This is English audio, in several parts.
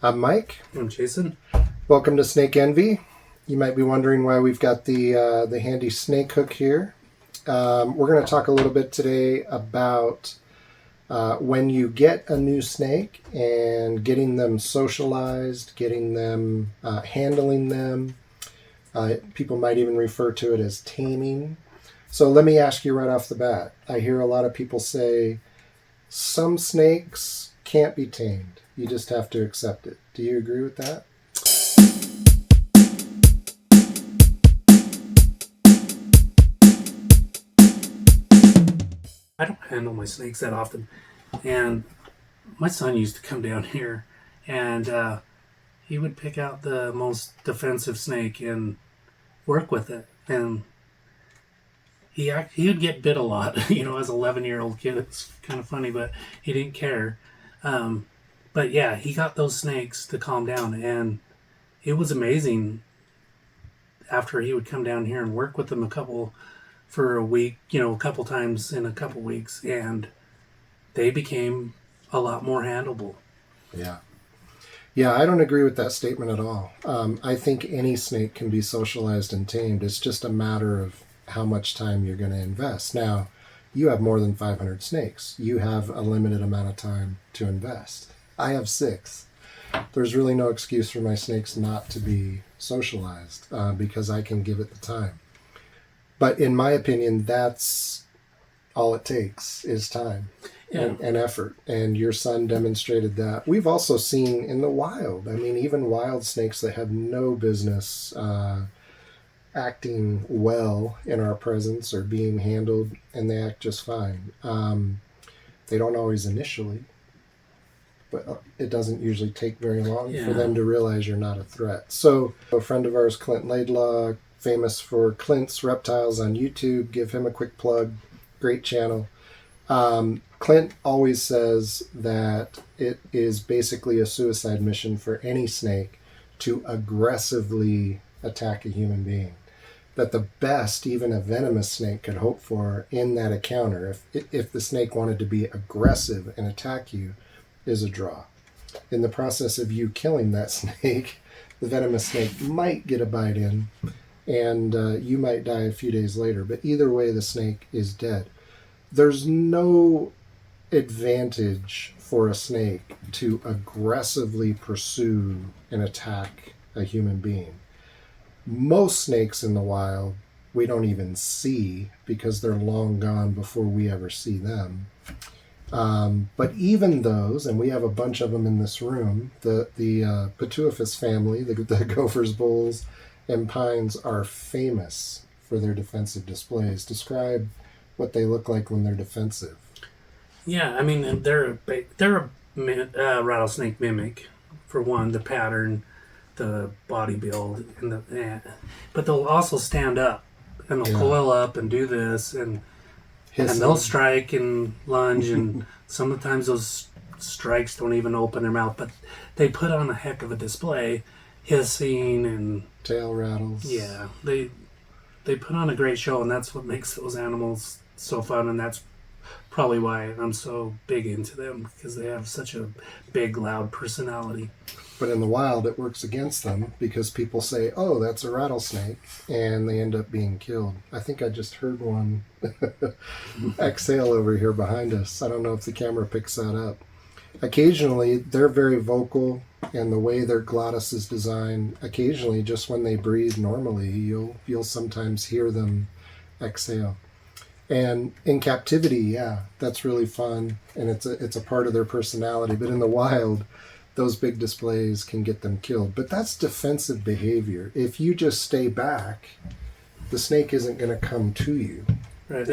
I'm Mike. I'm Jason. Welcome to Snake Envy. You might be wondering why we've got the handy snake hook here. We're going to talk a little bit today about when you get a new snake and getting them socialized, getting them, handling them. People might even refer to it as taming. So let me ask you right off the bat. I hear a lot of people say some snakes can't be tamed. You just have to accept it. Do you agree with that? I don't handle my snakes that often. And my son used to come down here and he would pick out the most defensive snake and work with it. And he would get bit a lot, as an 11-year-old kid. It's kind of funny, but he didn't care. But yeah, he got those snakes to calm down. And it was amazing after he would come down here and work with them for a week, a couple times in a couple weeks, and they became a lot more handleable. Yeah. Yeah, I don't agree with that statement at all. I think any snake can be socialized and tamed. It's just a matter of how much time you're going to invest. Now, you have more than 500 snakes. You have a limited amount of time to invest. I have 6. There's really no excuse for my snakes not to be socialized because I can give it the time. But in my opinion, that's all it takes is time and effort. And your son demonstrated that. We've also seen in the wild, even wild snakes that have no business acting well in our presence or being handled, and they act just fine. They don't always initially, but it doesn't usually take very long for them to realize you're not a threat. So a friend of ours, Clint Laidlaw, famous for Clint's Reptiles on YouTube. Give him a quick plug. Great channel. Clint always says that it is basically a suicide mission for any snake to aggressively attack a human being. That the best even a venomous snake could hope for in that encounter, if the snake wanted to be aggressive and attack you, is a draw. In the process of you killing that snake, the venomous snake might get a bite in, and you might die a few days later. But either way, the snake is dead. There's no advantage for a snake to aggressively pursue and attack a human being. Most snakes in the wild we don't even see because they're long gone before we ever see them. But even those, and we have a bunch of them in this room, the Pituophis family, the Gophers, bulls, and pines are famous for their defensive displays. Describe what they look like when they're defensive. Yeah, they're a rattlesnake mimic, for one, the pattern, the body build, but they'll also stand up and they'll coil up and do this, and they'll strike and lunge, and sometimes those strikes don't even open their mouth, but they put on a heck of a display, hissing and tail rattles. Yeah, they put on a great show, and that's what makes those animals so fun, and that's probably why I'm so big into them, because they have such a big, loud personality. But in the wild, it works against them because people say, oh, that's a rattlesnake, and they end up being killed. I think I just heard one exhale over here behind us. I don't know if the camera picks that up. Occasionally, they're very vocal, and the way their glottis is designed, occasionally, just when they breathe normally, you'll sometimes hear them exhale. And in captivity, yeah, that's really fun, and it's a part of their personality. But in the wild, those big displays can get them killed. But that's defensive behavior. If you just stay back, the snake isn't going to come to you. Right.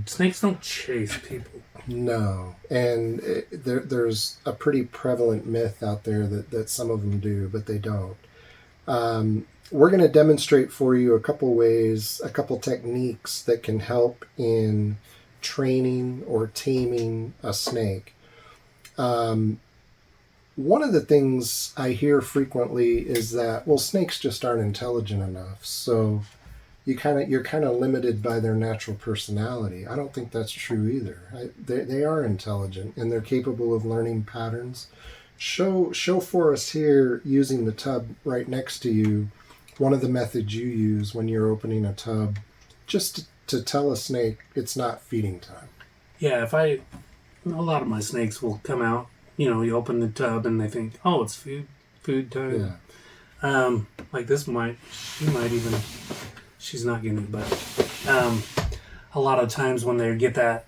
Snakes don't chase people. No. And there's a pretty prevalent myth out there that some of them do, but they don't. We're going to demonstrate for you a couple ways, a couple techniques that can help in training or taming a snake. One of the things I hear frequently is that, well, snakes just aren't intelligent enough, so you're kind of limited by their natural personality. I don't think that's true either. They are intelligent, and they're capable of learning patterns, Show for us here using the tub right next to you. One of the methods you use when you're opening a tub, just to tell a snake it's not feeding time. Yeah, a lot of my snakes will come out. You open the tub and they think, oh, it's food time. Yeah. Like this she's not getting it, but a lot of times when they get that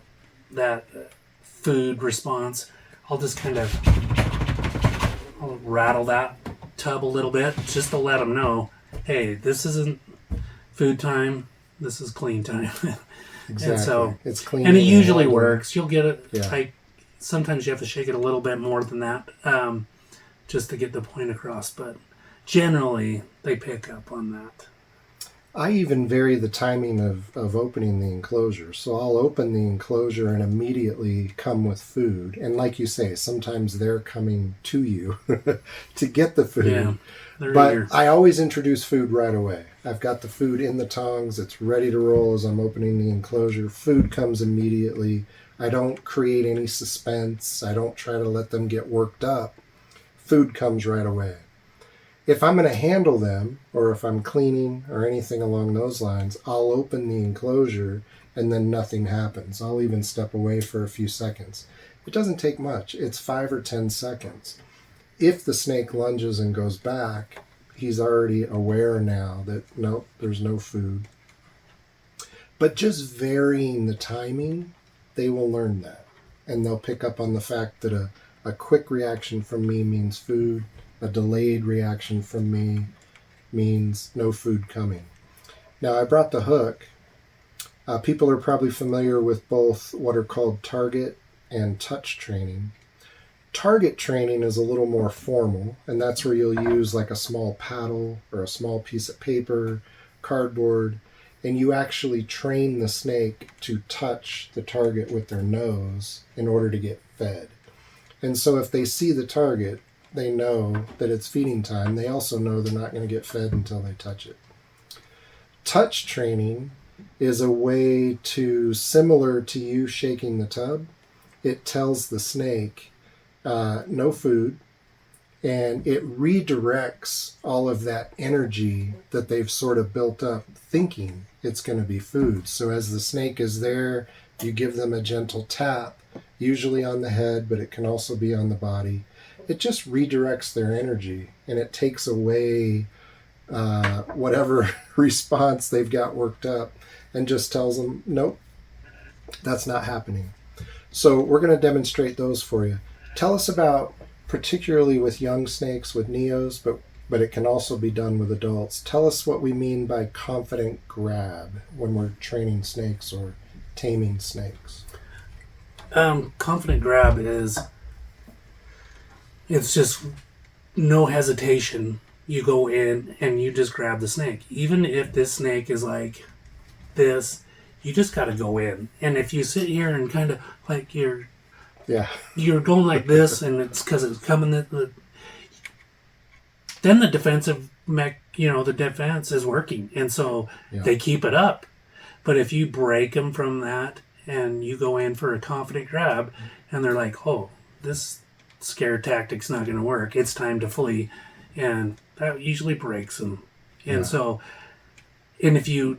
food response, I'll just kind of rattle that tub a little bit just to let them know, hey, this isn't food time, this is clean time. Exactly. And so it's clean, and it usually works. You'll get it. Yeah. Sometimes you have to shake it a little bit more than that, just to get the point across, but generally they pick up on that. I even vary the timing of opening the enclosure. So I'll open the enclosure and immediately come with food. And like you say, sometimes they're coming to you to get the food. Yeah, but eager. I always introduce food right away. I've got the food in the tongs. It's ready to roll as I'm opening the enclosure. Food comes immediately. I don't create any suspense. I don't try to let them get worked up. Food comes right away. If I'm going to handle them, or if I'm cleaning or anything along those lines, I'll open the enclosure and then nothing happens. I'll even step away for a few seconds. It doesn't take much. It's 5 or 10 seconds. If the snake lunges and goes back, he's already aware now that, nope, there's no food. But just varying the timing, they will learn that. And they'll pick up on the fact that a quick reaction from me means food. A delayed reaction from me means no food coming. Now, I brought the hook. People are probably familiar with both what are called target and touch training. Target training is a little more formal, and that's where you'll use like a small paddle or a small piece of paper, cardboard, and you actually train the snake to touch the target with their nose in order to get fed. And so if they see the target, they know that it's feeding time. They also know they're not going to get fed until they touch it. Touch training is a way to, similar to you shaking the tub, it tells the snake no food, and it redirects all of that energy that they've sort of built up thinking it's going to be food. So as the snake is there, you give them a gentle tap, usually on the head, but it can also be on the body. It just redirects their energy, and it takes away whatever response they've got worked up and just tells them, nope, that's not happening. So we're going to demonstrate those for you. Tell us about, particularly with young snakes, with neos, but it can also be done with adults. Tell us what we mean by confident grab when we're training snakes or taming snakes. Confident grab it's just no hesitation. You go in and you just grab the snake. Even if this snake is like this, you just got to go in. And if you sit here and kind of like you're going like this, and it's because it's coming, then the defensive the defense is working, and so they keep it up. But if you break them from that and you go in for a confident grab, and they're like, oh, this scare tactic's not going to work, it's time to flee, and that usually breaks them. And so, if you're,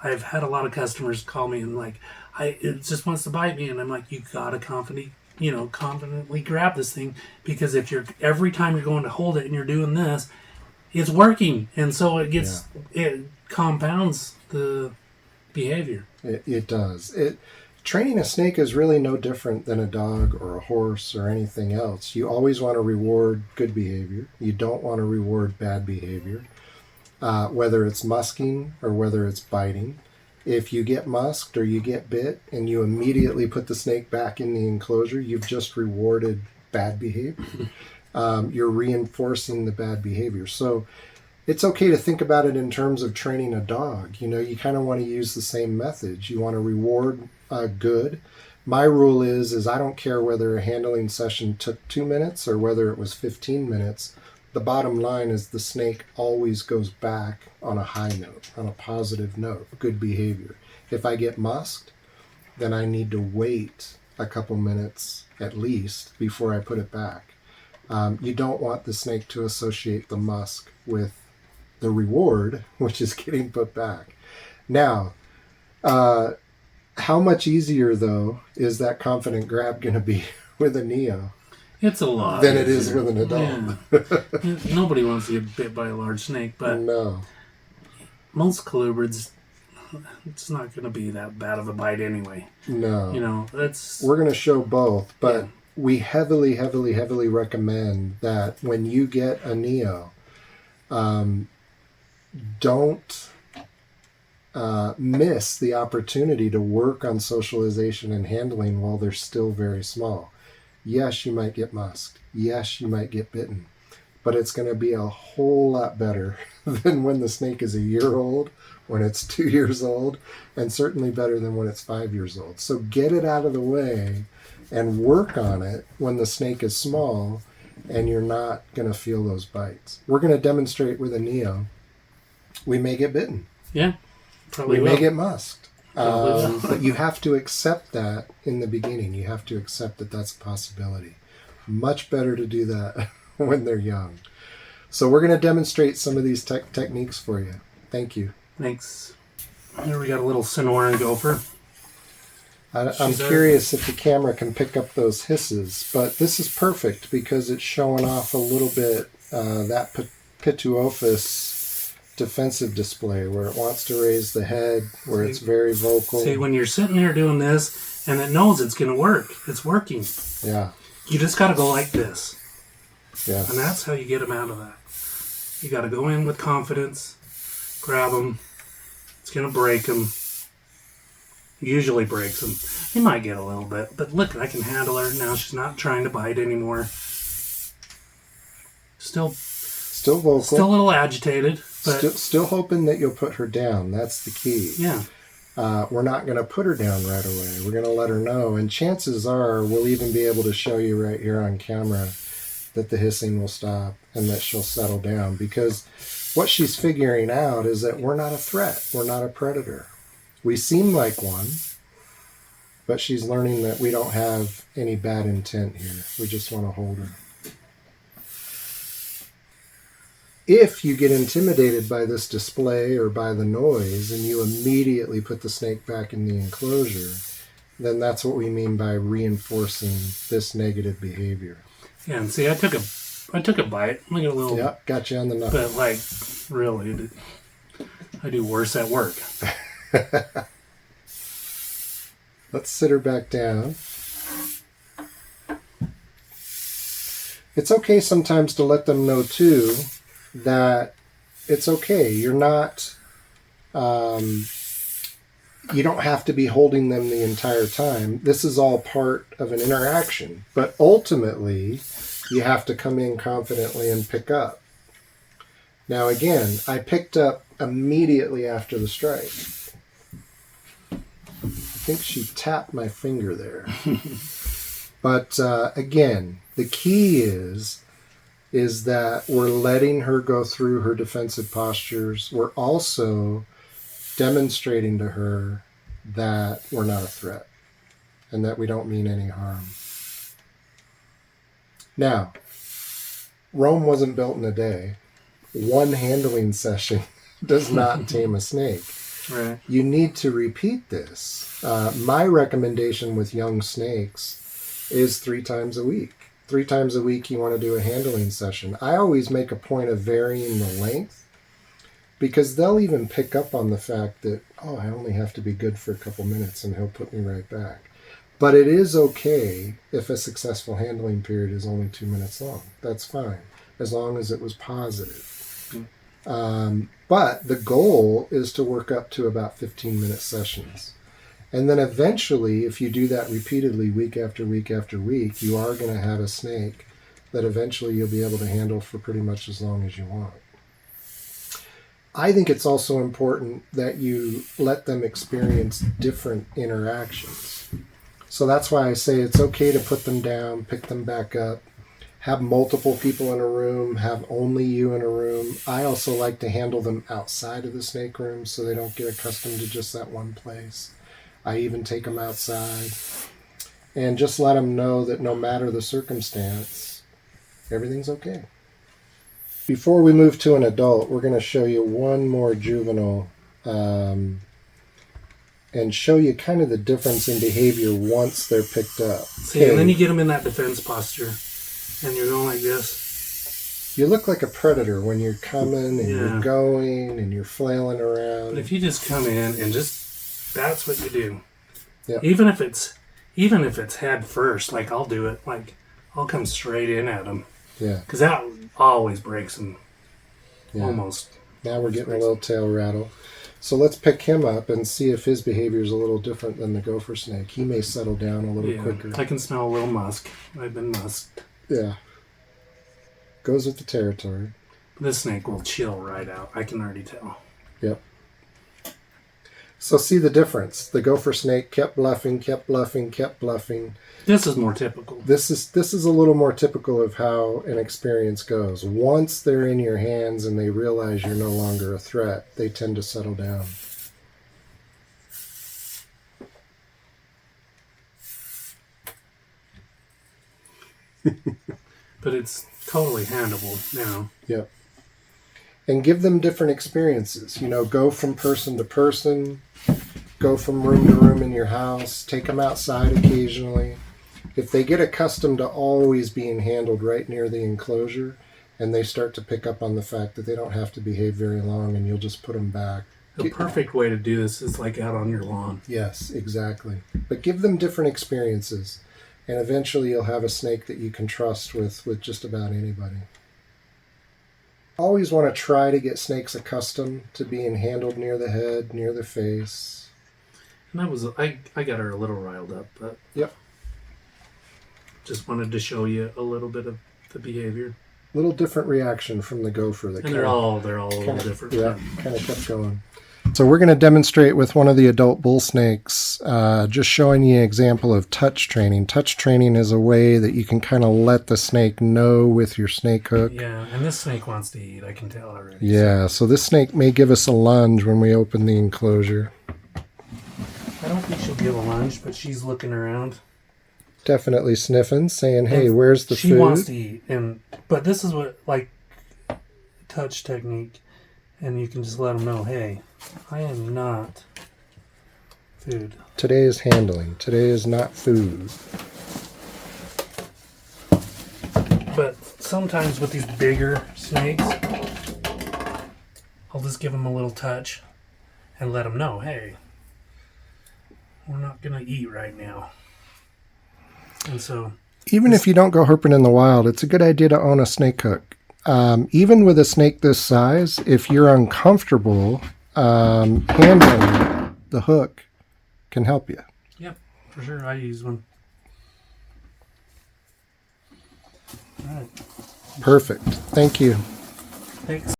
I've had a lot of customers call me and like, it just wants to bite me, and I'm like, you gotta confidently grab this thing, because if you're every time you're going to hold it and you're doing this, it's working, and so it compounds the behavior. It does. Training a snake is really no different than a dog or a horse or anything else. You always want to reward good behavior. You don't want to reward bad behavior, whether it's musking or whether it's biting. If you get musked or you get bit and you immediately put the snake back in the enclosure, you've just rewarded bad behavior. You're reinforcing the bad behavior. So it's okay to think about it in terms of training a dog. You kind of want to use the same method. You want to reward good. My rule is I don't care whether a handling session took 2 minutes or whether it was 15 minutes. The bottom line is the snake always goes back on a high note, on a positive note, good behavior. If I get musked, then I need to wait a couple minutes at least before I put it back. You don't want the snake to associate the musk with the reward, which is getting put back. Now, how much easier, though, is that confident grab going to be with a neo? It's a lot than it is with an adult. Yeah. Nobody wants to get bit by a large snake, but no. Most colubrids, it's not going to be that bad of a bite anyway. No. You know, we're going to show both, but we heavily recommend that when you get a neo, don't miss the opportunity to work on socialization and handling while they're still very small. Yes, you might get musked. Yes, you might get bitten. But it's going to be a whole lot better than when the snake is a year old, when it's 2 years old, and certainly better than when it's 5 years old. So get it out of the way and work on it when the snake is small and you're not going to feel those bites. We're going to demonstrate with a neo. We may get bitten. Yeah, probably we may get musked. But you have to accept that in the beginning. You have to accept that that's a possibility. Much better to do that when they're young. So we're going to demonstrate some of these techniques for you. Thank you. Thanks. Here we got a little Sonoran gopher. I'm curious if the camera can pick up those hisses, but this is perfect because it's showing off a little bit that pituophis defensive display where it wants to raise the head, where it's very vocal. See, when you're sitting here doing this and it knows it's going to work, it's working. Yeah. You just got to go like this. Yeah. And that's how you get them out of that. You got to go in with confidence, grab them. It's going to break them. Usually breaks them. He might get a little bit, but look, I can handle her. Now she's not trying to bite anymore. Still vocal. Still a little agitated. But still hoping that you'll put her down. That's the key. Yeah. We're not going to put her down right away. We're going to let her know. And chances are we'll even be able to show you right here on camera that the hissing will stop and that she'll settle down. Because what she's figuring out is that we're not a threat. We're not a predator. We seem like one, but she's learning that we don't have any bad intent here. We just want to hold her. If you get intimidated by this display or by the noise and you immediately put the snake back in the enclosure, then that's what we mean by reinforcing this negative behavior. Yeah, and see, I took a bite. Look at a little. Yeah, got you on the knuckle. But like, really, I do worse at work. Let's sit her back down. It's okay sometimes to let them know too that it's okay. You're not, you don't have to be holding them the entire time. This is all part of an interaction. But ultimately, you have to come in confidently and pick up. Now again, I picked up immediately after the strike. I think she tapped my finger there. But again, the key is that we're letting her go through her defensive postures. We're also demonstrating to her that we're not a threat and that we don't mean any harm. Now, Rome wasn't built in a day. One handling session does not tame a snake. Right. You need to repeat this. My recommendation with young snakes is 3 times a week. 3 times a week you want to do a handling session. I always make a point of varying the length because they'll even pick up on the fact that, oh, I only have to be good for a couple minutes and he'll put me right back. But it is okay if a successful handling period is only 2 minutes long. That's fine, as long as it was positive. But the goal is to work up to about 15-minute sessions. And then eventually, if you do that repeatedly week after week after week, you are going to have a snake that eventually you'll be able to handle for pretty much as long as you want. I think it's also important that you let them experience different interactions. So that's why I say it's okay to put them down, pick them back up, have multiple people in a room, have only you in a room. I also like to handle them outside of the snake room so they don't get accustomed to just that one place. I even take them outside. And just let them know that no matter the circumstance, everything's okay. Before we move to an adult, we're going to show you one more juvenile and show you kind of the difference in behavior once they're picked up. See, and then you get them in that defense posture, and you're going like this. You look like a predator when you're coming and you're going and you're flailing around. But if you just come in and just, that's what you do. Yep. Even if it's head first, like I'll do it, like I'll come straight in at them. Yeah. Because that always breaks them. Yeah. Almost. Now we're getting a little tail rattle. So let's pick him up and see if his behavior is a little different than the gopher snake. He may settle down a little quicker. I can smell a little musk. I've been musked. Yeah. Goes with the territory. This snake will chill right out. I can already tell. Yep. So see the difference. The gopher snake kept bluffing, kept bluffing, kept bluffing. This is more typical. This is a little more typical of how an experience goes. Once they're in your hands and they realize you're no longer a threat, they tend to settle down. But it's totally handleable now. Yep. And give them different experiences. You know, go from person to person, go from room to room in your house, take them outside occasionally. If they get accustomed to always being handled right near the enclosure, and they start to pick up on the fact that they don't have to behave very long and you'll just put them back. The perfect way to do this is like out on your lawn. Yes, exactly. But give them different experiences, and eventually you'll have a snake that you can trust with just about anybody. Always want to try to get snakes accustomed to being handled near the head, near the face. And I got her a little riled up, but yep. Just wanted to show you a little bit of the behavior. Little different reaction from the gopher. That and they're all a little different. Yeah, kind of kept going. So we're going to demonstrate with one of the adult bull snakes, just showing you an example of touch training. Touch training is a way that you can kind of let the snake know with your snake hook. Yeah, and this snake wants to eat, I can tell already. Yeah, so this snake may give us a lunge when we open the enclosure. I don't think she'll give a lunge, but she's looking around. Definitely sniffing, saying, hey, where's the food? She wants to eat, but this is what, like, touch technique, and you can just let them know, hey, I am not food. Today is handling. Today is not food. But sometimes with these bigger snakes, I'll just give them a little touch and let them know, hey, we're not going to eat right now. And so, even if you don't go herping in the wild, it's a good idea to own a snake hook. Even with a snake this size, if you're uncomfortable, handling the hook can help you. Yep, for sure. I use one. All right. Perfect. Thank you. Thanks.